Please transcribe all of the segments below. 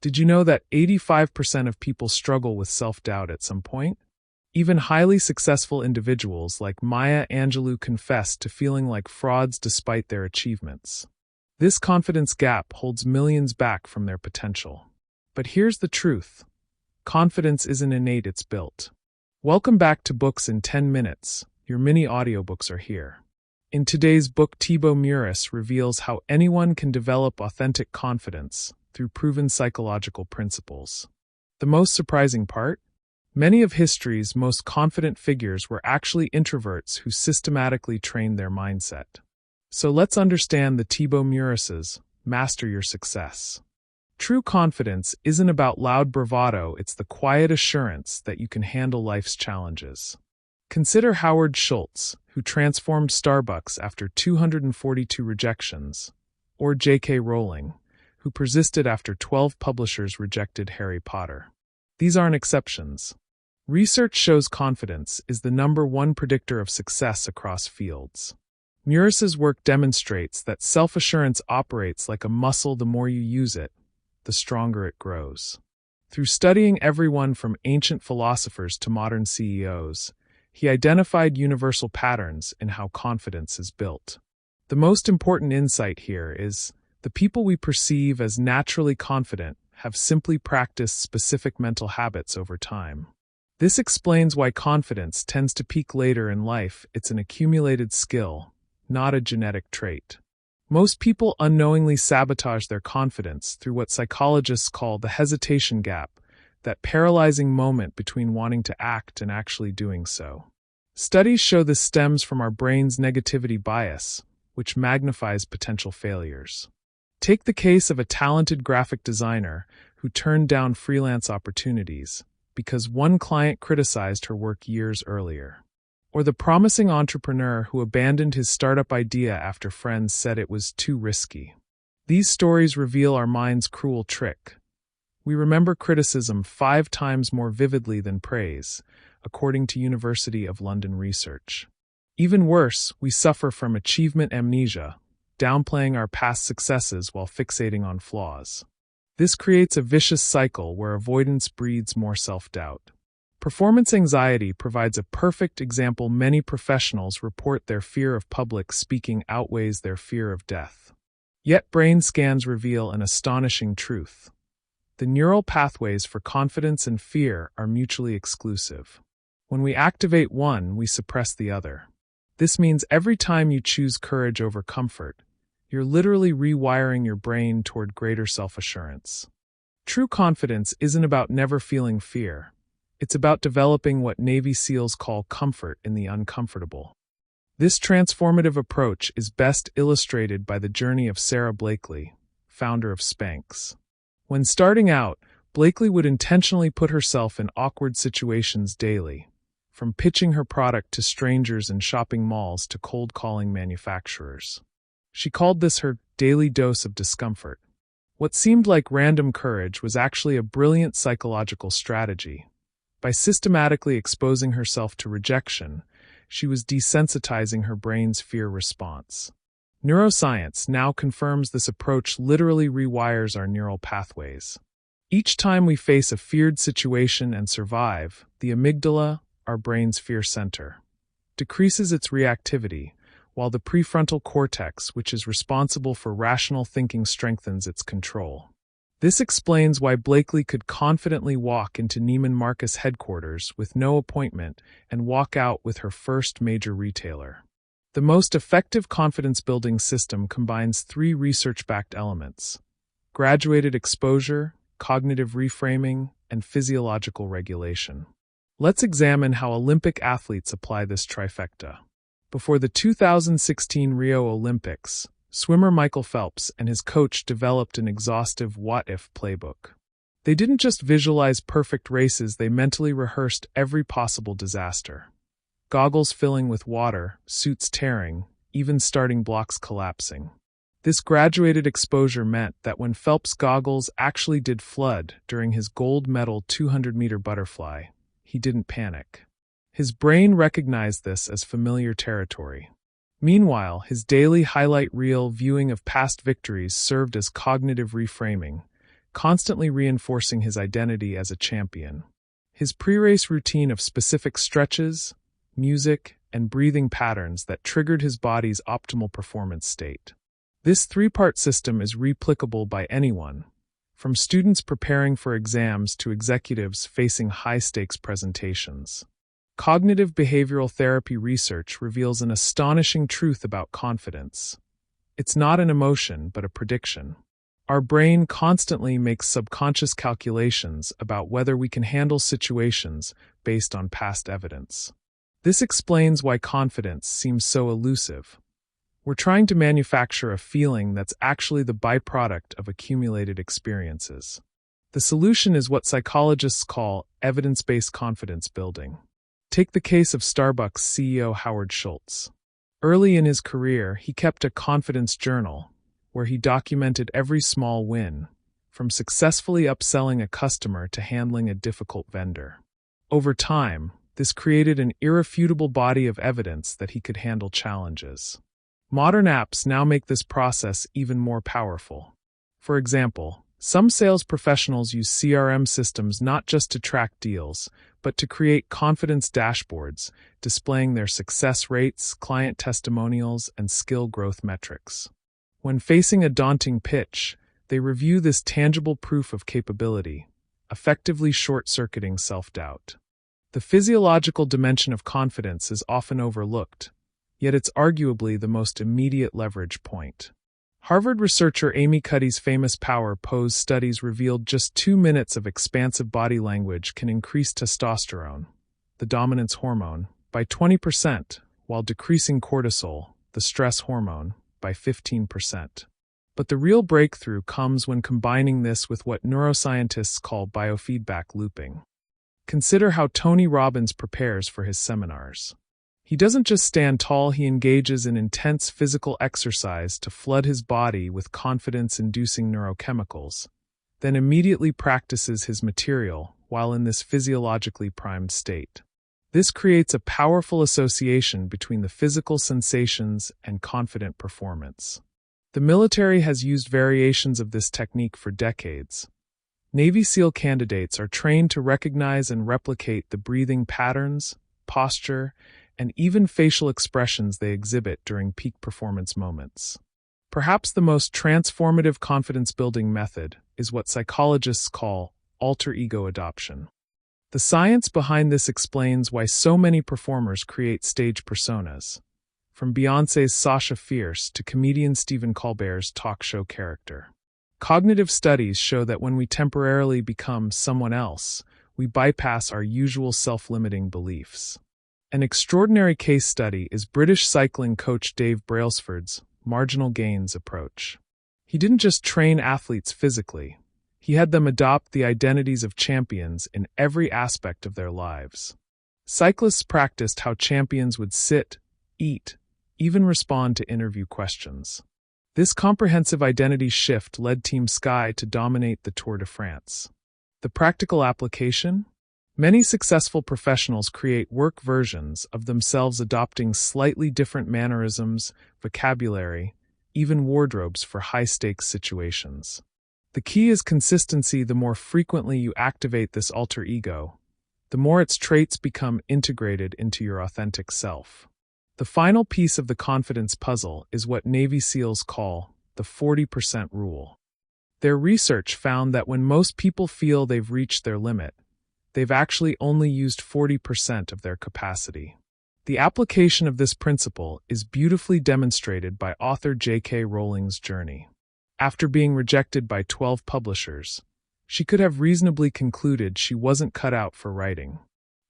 Did you know that 85% of people struggle with self-doubt at some point? Even highly successful individuals like Maya Angelou confessed to feeling like frauds despite their achievements. This confidence gap holds millions back from their potential. But here's the truth. Confidence isn't innate, it's built. Welcome back to Books in 10 Minutes. Your mini audiobooks are here. In today's book, Thibaut Meurisse reveals how anyone can develop authentic confidence through proven psychological principles. The most surprising part? Many of history's most confident figures were actually introverts who systematically trained their mindset. So let's understand the Thibaut Meurisse's Master Your Success. True confidence isn't about loud bravado, it's the quiet assurance that you can handle life's challenges. Consider Howard Schultz, who transformed Starbucks after 242 rejections, or J.K. Rowling, who persisted after 12 publishers rejected Harry Potter. These aren't exceptions. Research shows confidence is the #1 predictor of success across fields. Meurisse's work demonstrates that self-assurance operates like a muscle. The more you use it, the stronger it grows. Through studying everyone from ancient philosophers to modern CEOs, he identified universal patterns in how confidence is built. The most important insight here is the people we perceive as naturally confident have simply practiced specific mental habits over time. This explains why confidence tends to peak later in life. It's an accumulated skill, not a genetic trait. Most people unknowingly sabotage their confidence through what psychologists call the hesitation gap, that paralyzing moment between wanting to act and actually doing so. Studies show this stems from our brain's negativity bias, which magnifies potential failures. Take the case of a talented graphic designer who turned down freelance opportunities because one client criticized her work years earlier. Or the promising entrepreneur who abandoned his startup idea after friends said it was too risky. These stories reveal our mind's cruel trick. We remember criticism 5 times more vividly than praise, according to University of London research. Even worse, we suffer from achievement amnesia, downplaying our past successes while fixating on flaws. This creates a vicious cycle where avoidance breeds more self-doubt. Performance anxiety provides a perfect example. Many professionals report their fear of public speaking outweighs their fear of death. Yet brain scans reveal an astonishing truth. The neural pathways for confidence and fear are mutually exclusive. When we activate one, we suppress the other. This means every time you choose courage over comfort, you're literally rewiring your brain toward greater self-assurance. True confidence isn't about never feeling fear. It's about developing what Navy SEALs call comfort in the uncomfortable. This transformative approach is best illustrated by the journey of Sara Blakely, founder of Spanx. When starting out, Blakely would intentionally put herself in awkward situations daily, from pitching her product to strangers in shopping malls to cold calling manufacturers. She called this her daily dose of discomfort. What seemed like random courage was actually a brilliant psychological strategy. By systematically exposing herself to rejection, she was desensitizing her brain's fear response. Neuroscience now confirms this approach literally rewires our neural pathways. Each time we face a feared situation and survive, the amygdala, our brain's fear center, decreases its reactivity, while the prefrontal cortex, which is responsible for rational thinking, strengthens its control. This explains why Blakely could confidently walk into Neiman Marcus headquarters with no appointment and walk out with her first major retailer. The most effective confidence-building system combines 3 research-backed elements: graduated exposure, cognitive reframing, and physiological regulation. Let's examine how Olympic athletes apply this trifecta. Before the 2016 Rio Olympics, swimmer Michael Phelps and his coach developed an exhaustive what-if playbook. They didn't just visualize perfect races, they mentally rehearsed every possible disaster. Goggles filling with water, suits tearing, even starting blocks collapsing. This graduated exposure meant that when Phelps' goggles actually did flood during his gold medal 200-meter butterfly, he didn't panic. His brain recognized this as familiar territory. Meanwhile, his daily highlight reel viewing of past victories served as cognitive reframing, constantly reinforcing his identity as a champion. His pre-race routine of specific stretches, music, and breathing patterns that triggered his body's optimal performance state. This three-part system is replicable by anyone, from students preparing for exams to executives facing high-stakes presentations. Cognitive behavioral therapy research reveals an astonishing truth about confidence. It's not an emotion, but a prediction. Our brain constantly makes subconscious calculations about whether we can handle situations based on past evidence. This explains why confidence seems so elusive. We're trying to manufacture a feeling that's actually the byproduct of accumulated experiences. The solution is what psychologists call evidence-based confidence building. Take the case of Starbucks CEO Howard Schultz. Early in his career, he kept a confidence journal where he documented every small win, from successfully upselling a customer to handling a difficult vendor. Over time, this created an irrefutable body of evidence that he could handle challenges. Modern apps now make this process even more powerful. For example, some sales professionals use CRM systems not just to track deals, but to create confidence dashboards, displaying their success rates, client testimonials, and skill growth metrics. When facing a daunting pitch, they review this tangible proof of capability, effectively short-circuiting self-doubt. The physiological dimension of confidence is often overlooked, yet it's arguably the most immediate leverage point. Harvard researcher Amy Cuddy's famous power pose studies revealed just 2 minutes of expansive body language can increase testosterone, the dominance hormone, by 20%, while decreasing cortisol, the stress hormone, by 15%. But the real breakthrough comes when combining this with what neuroscientists call biofeedback looping. Consider how Tony Robbins prepares for his seminars. He doesn't just stand tall, he engages in intense physical exercise to flood his body with confidence-inducing neurochemicals, then immediately practices his material while in this physiologically primed state. This creates a powerful association between the physical sensations and confident performance. The military has used variations of this technique for decades. Navy SEAL candidates are trained to recognize and replicate the breathing patterns, posture, and even facial expressions they exhibit during peak performance moments. Perhaps the most transformative confidence-building method is what psychologists call alter ego adoption. The science behind this explains why so many performers create stage personas, from Beyoncé's Sasha Fierce to comedian Stephen Colbert's talk show character. Cognitive studies show that when we temporarily become someone else, we bypass our usual self-limiting beliefs. An extraordinary case study is British cycling coach Dave Brailsford's marginal gains approach. He didn't just train athletes physically, he had them adopt the identities of champions in every aspect of their lives. Cyclists practiced how champions would sit, eat, even respond to interview questions. This comprehensive identity shift led Team Sky to dominate the Tour de France. The practical application? Many successful professionals create work versions of themselves adopting slightly different mannerisms, vocabulary, even wardrobes for high-stakes situations. The key is consistency. The more frequently you activate this alter ego, the more its traits become integrated into your authentic self. The final piece of the confidence puzzle is what Navy SEALs call the 40% rule. Their research found that when most people feel they've reached their limit, they've actually only used 40% of their capacity. The application of this principle is beautifully demonstrated by author J.K. Rowling's journey. After being rejected by 12 publishers, she could have reasonably concluded she wasn't cut out for writing.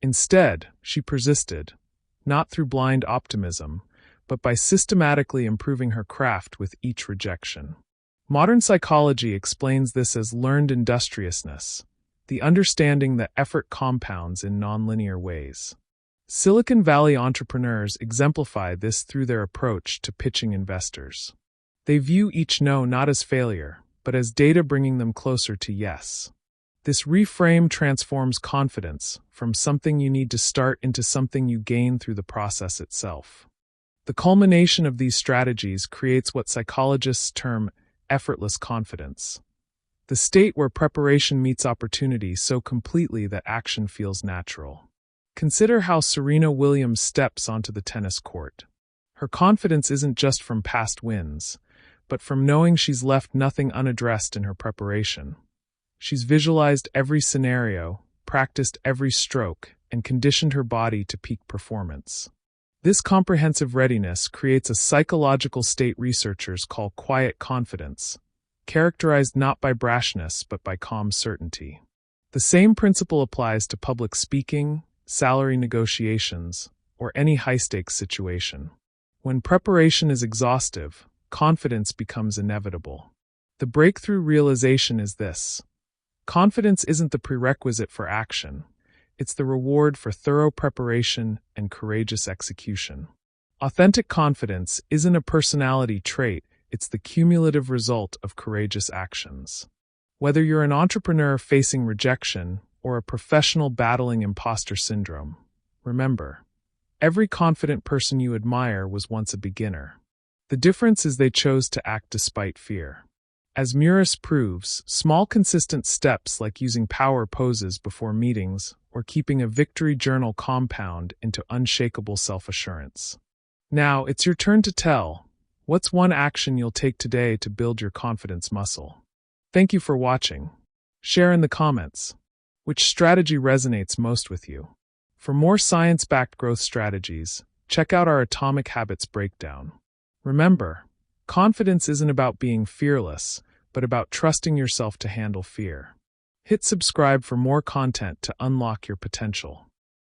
Instead, she persisted, not through blind optimism, but by systematically improving her craft with each rejection. Modern psychology explains this as learned industriousness, the understanding that effort compounds in nonlinear ways. Silicon Valley entrepreneurs exemplify this through their approach to pitching investors. They view each no not as failure, but as data bringing them closer to yes. This reframe transforms confidence from something you need to start into something you gain through the process itself. The culmination of these strategies creates what psychologists term effortless confidence, the state where preparation meets opportunity so completely that action feels natural. Consider how Serena Williams steps onto the tennis court. Her confidence isn't just from past wins, but from knowing she's left nothing unaddressed in her preparation. She's visualized every scenario, practiced every stroke, and conditioned her body to peak performance. This comprehensive readiness creates a psychological state researchers call quiet confidence, characterized not by brashness but by calm certainty. The same principle applies to public speaking, salary negotiations, or any high-stakes situation. When preparation is exhaustive, confidence becomes inevitable. The breakthrough realization is this: confidence isn't the prerequisite for action. It's the reward for thorough preparation and courageous execution. Authentic confidence isn't a personality trait, it's the cumulative result of courageous actions. Whether you're an entrepreneur facing rejection or a professional battling imposter syndrome, remember, every confident person you admire was once a beginner. The difference is they chose to act despite fear. As Meurisse proves, small consistent steps like using power poses before meetings or keeping a victory journal compound into unshakable self-assurance. Now, it's your turn to tell. What's one action you'll take today to build your confidence muscle? Thank you for watching. Share in the comments. Which strategy resonates most with you? For more science-backed growth strategies, check out our Atomic Habits breakdown. Remember, confidence isn't about being fearless, but about trusting yourself to handle fear. Hit subscribe for more content to unlock your potential.